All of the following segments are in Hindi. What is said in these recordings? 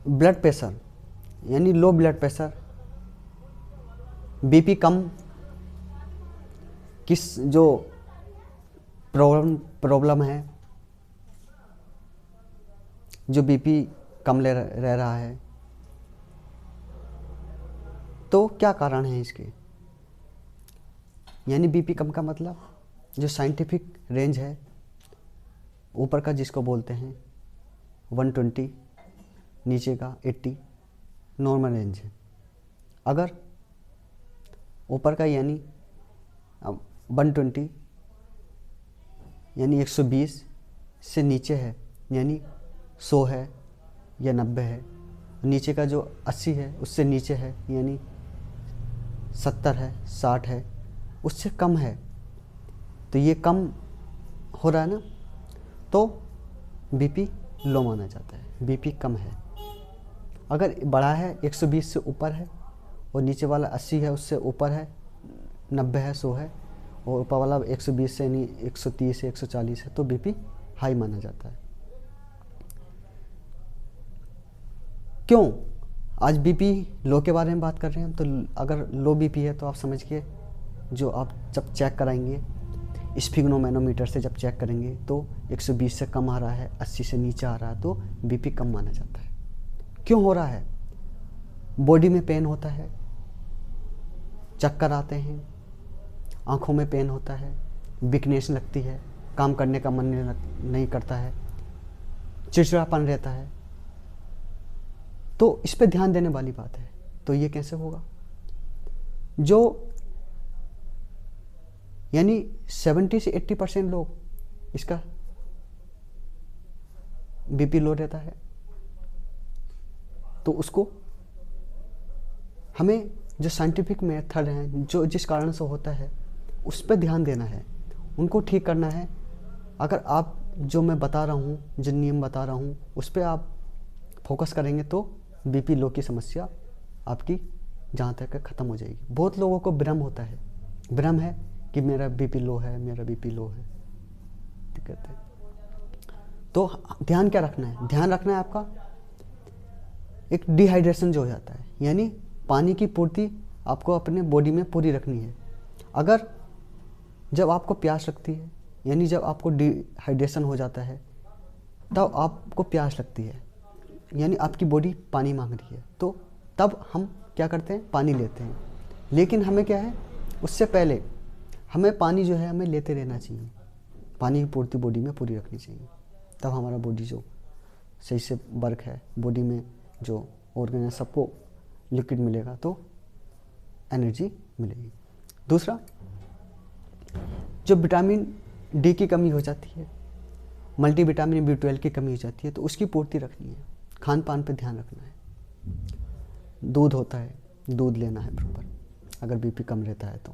ब्लड प्रेशर यानी लो ब्लड प्रेशर, बीपी कम, किस जो प्रॉब्लम है, जो बीपी कम ले रह रहा है, तो क्या कारण है इसके। यानी बीपी कम का मतलब जो साइंटिफिक रेंज है ऊपर का जिसको बोलते हैं 120, नीचे का 80 नॉर्मल रेंज है। अगर ऊपर का यानी 120 यानी 120 से नीचे है यानी 100 है या 90 है, नीचे का जो 80 है उससे नीचे है यानी 70 है 60 है, उससे कम है, तो ये कम हो रहा है ना, तो बीपी लो माना जाता है, बीपी कम है। अगर बड़ा है 120 से ऊपर है और नीचे वाला 80 है उससे ऊपर है, 90 है 100 है, और ऊपर वाला 120 से यानी 130 से 140 है, तो बीपी हाई माना जाता है। क्यों आज बीपी लो के बारे में बात कर रहे हैं? तो अगर लो बीपी है तो आप समझिए, जो आप जब चेक कराएंगे स्फिग्नोमेनोमीटर से जब चेक करेंगे तो 120 से कम आ रहा है, 80 से नीचे आ रहा है, तो बीपी कम माना जाता है। क्यों हो रहा है? बॉडी में पेन होता है, चक्कर आते हैं, आंखों में पेन होता है, वीकनेस लगती है, काम करने का मन नहीं करता है, चिड़चिड़ापन रहता है, तो इस पे ध्यान देने वाली बात है। तो ये कैसे होगा? जो यानी 70 से 80% लोग इसका बीपी लो रहता है, तो उसको हमें जो साइंटिफिक मेथड हैं जो जिस कारण से होता है उस पर ध्यान देना है, उनको ठीक करना है। अगर आप जो मैं बता रहा हूँ, जो नियम बता रहा हूँ, उस पर आप फोकस करेंगे तो बीपी लो की समस्या आपकी जहाँ तक ख़त्म हो जाएगी। बहुत लोगों को भ्रम होता है, भ्रम है कि मेरा बीपी लो है, मेरा बीपी लो है, दिक्कत है। तो ध्यान क्या रखना है? ध्यान रखना है आपका एक डिहाइड्रेशन जो हो जाता है, यानी पानी की पूर्ति आपको अपने बॉडी में पूरी रखनी है। अगर जब आपको प्यास लगती है, यानी जब आपको डिहाइड्रेशन हो जाता है, तब आपको प्यास लगती है, यानी आपकी बॉडी पानी मांग रही है, तो तब हम क्या करते हैं? पानी लेते हैं। लेकिन हमें क्या है, उससे पहले हमें पानी जो है हमें लेते रहना चाहिए, पानी की पूर्ति बॉडी में पूरी रखनी चाहिए, तब हमारा बॉडी जो सही से वर्क है, बॉडी में जो ऑर्गन है सबको लिक्विड मिलेगा तो एनर्जी मिलेगी। दूसरा, जो विटामिन डी की कमी हो जाती है, मल्टीविटामिन B12 की कमी हो जाती है, तो उसकी पूर्ति रखनी है। खान पान पे ध्यान रखना है। दूध होता है, दूध लेना है प्रॉपर अगर बीपी कम रहता है तो।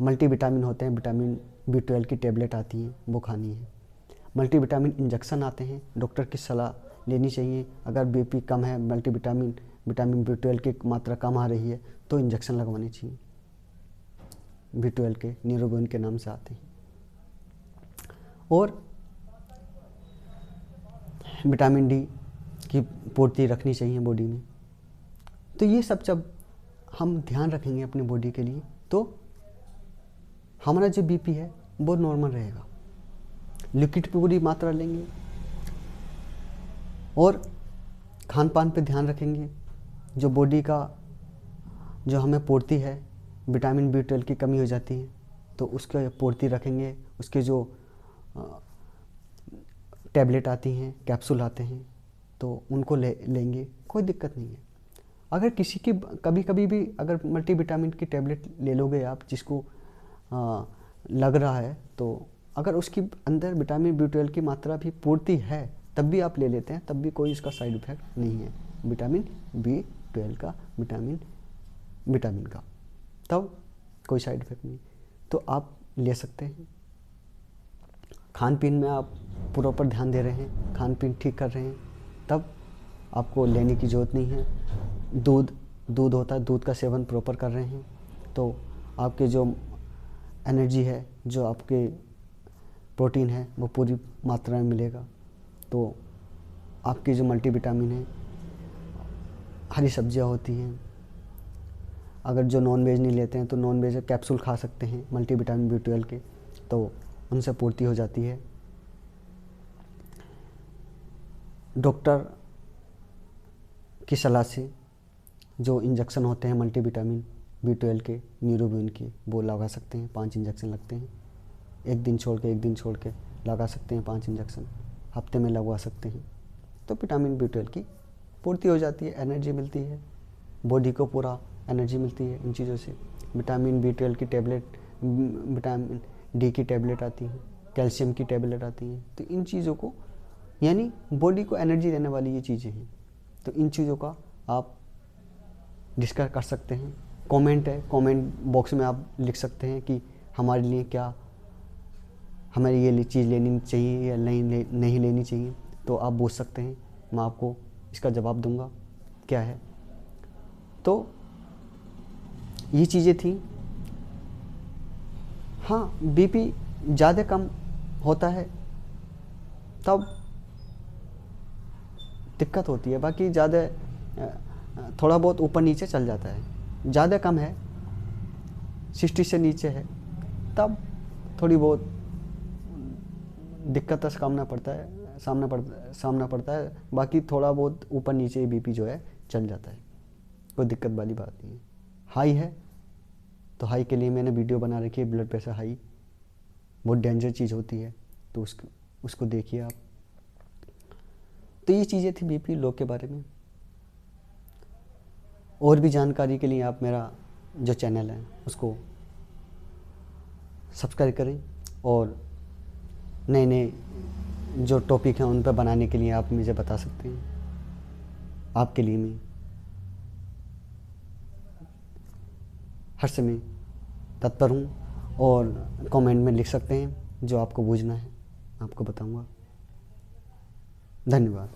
मल्टीविटामिन होते हैं, विटामिन B12 की टेबलेट आती हैं, वो खानी है। मल्टीविटामिन इंजेक्शन आते हैं, डॉक्टर की सलाह लेनी चाहिए। अगर बीपी कम है, विटामिन B12 की मात्रा कम आ रही है तो इंजेक्शन लगवानी चाहिए। B12 के न्यूरोबिन के नाम से आते हैं। और विटामिन डी की पूर्ति रखनी चाहिए बॉडी में। तो ये सब जब हम ध्यान रखेंगे अपनी बॉडी के लिए तो हमारा जो बीपी है वो नॉर्मल रहेगा। लिक्विड पूरी मात्रा लेंगे और खान पान पे ध्यान रखेंगे। जो बॉडी का जो हमें पूर्ति है, विटामिन B12 की कमी हो जाती है तो उसके पूर्ति रखेंगे। उसके जो टैबलेट आती हैं, कैप्सूल आते हैं, तो उनको लेंगे, कोई दिक्कत नहीं है। अगर किसी की कभी कभी भी अगर मल्टीविटामिन की टैबलेट ले लोगे आप, जिसको लग रहा है, तो अगर उसकी अंदर विटामिन B12 की मात्रा भी पूर्ति है तब भी आप ले लेते हैं, तब भी कोई इसका साइड इफेक्ट नहीं है विटामिन B12 का, विटामिन का, तब कोई साइड इफेक्ट नहीं, तो आप ले सकते हैं। खान पीन में आप प्रॉपर ध्यान दे रहे हैं, खान पीन ठीक कर रहे हैं, तब आपको लेने की ज़रूरत नहीं है। दूध होता है, दूध का सेवन प्रॉपर कर रहे हैं तो आपके जो एनर्जी है, जो आपके प्रोटीन है, वो पूरी मात्रा में मिलेगा। तो आपकी जो मल्टीविटामिन है हरी सब्जियां होती हैं। अगर जो नॉन वेज नहीं लेते हैं तो नॉन वेज कैप्सूल खा सकते हैं मल्टीविटामिन B12 के, तो उनसे पूर्ति हो जाती है। डॉक्टर की सलाह से जो इंजेक्शन होते हैं मल्टीविटामिन B12 के, न्यूरोबिन के, वो लगा सकते हैं। 5 इंजेक्शन लगते हैं, एक दिन छोड़ के लगा सकते हैं। 5 इंजेक्शन हफ्ते में लगवा सकते हैं। तो विटामिन B12 की पूर्ति हो जाती है, एनर्जी मिलती है, बॉडी को पूरा एनर्जी मिलती है इन चीज़ों से। विटामिन B12 की टैबलेट, विटामिन D की टैबलेट आती हैं, कैल्शियम की टैबलेट आती हैं। तो इन चीज़ों को, यानी बॉडी को एनर्जी देने वाली ये चीज़ें हैं। तो इन चीज़ों का आप डिस्कस कर सकते हैं। कमेंट है, कमेंट बॉक्स में आप लिख सकते हैं कि हमारे लिए क्या, हमें ये चीज़ लेनी चाहिए या नहीं लेनी चाहिए। तो आप पूछ सकते हैं, मैं आपको इसका जवाब दूंगा क्या है। तो ये चीज़ें थी। हाँ, BP ज़्यादा कम होता है तब दिक्कत होती है, बाकी ज़्यादा थोड़ा बहुत ऊपर नीचे चल जाता है। ज़्यादा कम है, 60 से नीचे है, तब थोड़ी बहुत दिक्कत का सामना पड़ता है। बाकी थोड़ा बहुत ऊपर नीचे BP जो है चल जाता है, कोई दिक्कत वाली बात नहीं है। हाई है तो हाई के लिए मैंने वीडियो बना रखी है। ब्लड प्रेशर हाई बहुत डेंजर चीज़ होती है, तो उसको देखिए आप। तो ये चीज़ें थी BP लो के बारे में। और भी जानकारी के लिए आप मेरा जो चैनल है उसको सब्सक्राइब करें, और नए नए जो टॉपिक हैं उन पर बनाने के लिए आप मुझे बता सकते हैं। आपके लिए मैं हर समय तत्पर हूँ, और कमेंट में लिख सकते हैं जो आपको बूझना है, आपको बताऊँगा। धन्यवाद।